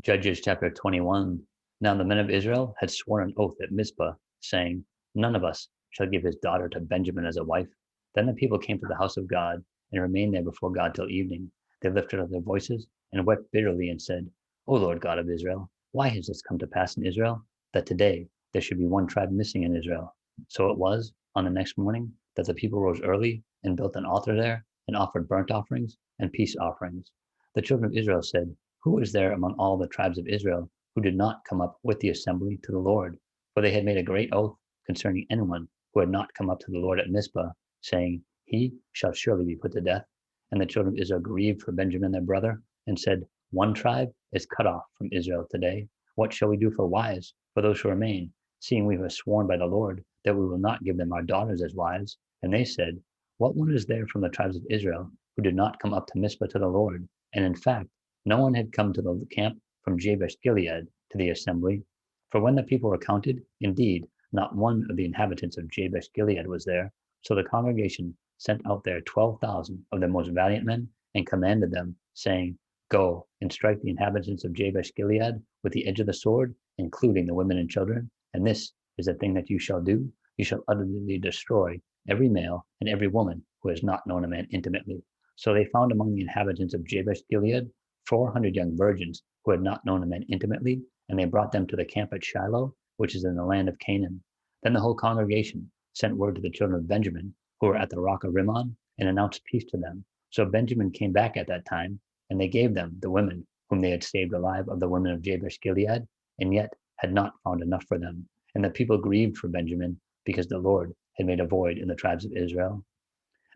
Judges chapter 21. Now the men of Israel had sworn an oath at Mizpah, saying, none of us shall give his daughter to Benjamin as a wife. Then the people came to the house of God and remained there before God till evening. They lifted up their voices and wept bitterly and said, O Lord God of Israel, why has this come to pass in Israel, that today there should be one tribe missing in Israel? So it was on the next morning that the people rose early and built an altar there and offered burnt offerings and peace offerings. The children of Israel said, who is there among all the tribes of Israel who did not come up with the assembly to the Lord? For they had made a great oath concerning anyone who had not come up to the Lord at Mizpah, saying, he shall surely be put to death. And the children of Israel grieved for Benjamin their brother, and said, one tribe is cut off from Israel today. What shall we do for wives for those who remain, seeing we have sworn by the Lord that we will not give them our daughters as wives? And they said, what one is there from the tribes of Israel who did not come up to Mizpah to the Lord? And in fact, no one had come to the camp from Jabesh Gilead to the assembly. For when the people were counted, indeed, not one of the inhabitants of Jabesh Gilead was there. So the congregation sent out there 12,000 of their most valiant men and commanded them, saying, go and strike the inhabitants of Jabesh Gilead with the edge of the sword, including the women and children. And this is the thing that you shall do. You shall utterly destroy every male and every woman who has not known a man intimately. So they found among the inhabitants of Jabesh Gilead 400 young virgins who had not known a man intimately, and they brought them to the camp at Shiloh, which is in the land of Canaan. Then the whole congregation sent word to the children of Benjamin, who were at the rock of Rimmon, and announced peace to them. So Benjamin came back at that time, and they gave them the women whom they had saved alive of the women of Jabesh Gilead, and yet had not found enough for them. And the people grieved for Benjamin, because the Lord had made a void in the tribes of Israel.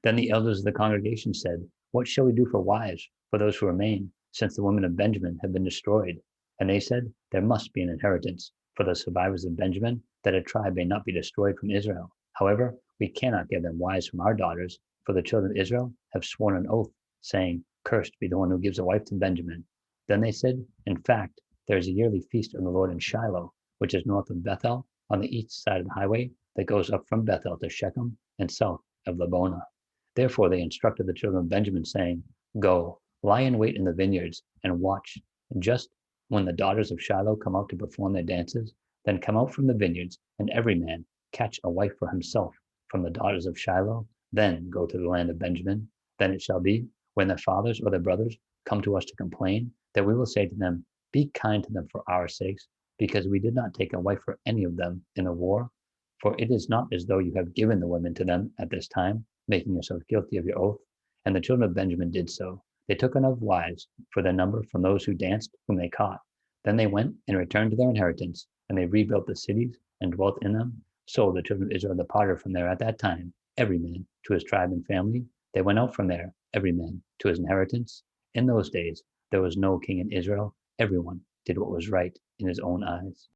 Then the elders of the congregation said, what shall we do for wives for those who remain, since the women of Benjamin have been destroyed? And they said, there must be an inheritance for the survivors of Benjamin, that a tribe may not be destroyed from Israel. However, we cannot give them wives from our daughters, for the children of Israel have sworn an oath, saying, cursed be the one who gives a wife to Benjamin. Then they said, in fact, there is a yearly feast of the Lord in Shiloh, which is north of Bethel, on the east side of the highway that goes up from Bethel to Shechem, and south of Lebonah. Therefore they instructed the children of Benjamin, saying, go, lie in wait in the vineyards, and watch. Just when the daughters of Shiloh come out to perform their dances, then come out from the vineyards, and every man catch a wife for himself from the daughters of Shiloh, then go to the land of Benjamin. Then it shall be, when their fathers or their brothers come to us to complain, that we will say to them, be kind to them for our sakes, because we did not take a wife for any of them in the war. For it is not as though you have given the women to them at this time, making yourself guilty of your oath. And the children of Benjamin did so. They took enough wives for their number from those who danced, whom they caught. Then they went and returned to their inheritance, and they rebuilt the cities and dwelt in them. So the children of Israel departed from there at that time, every man to his tribe and family. They went out from there, every man to his inheritance. In those days there was no king in Israel. Everyone did what was right in his own eyes.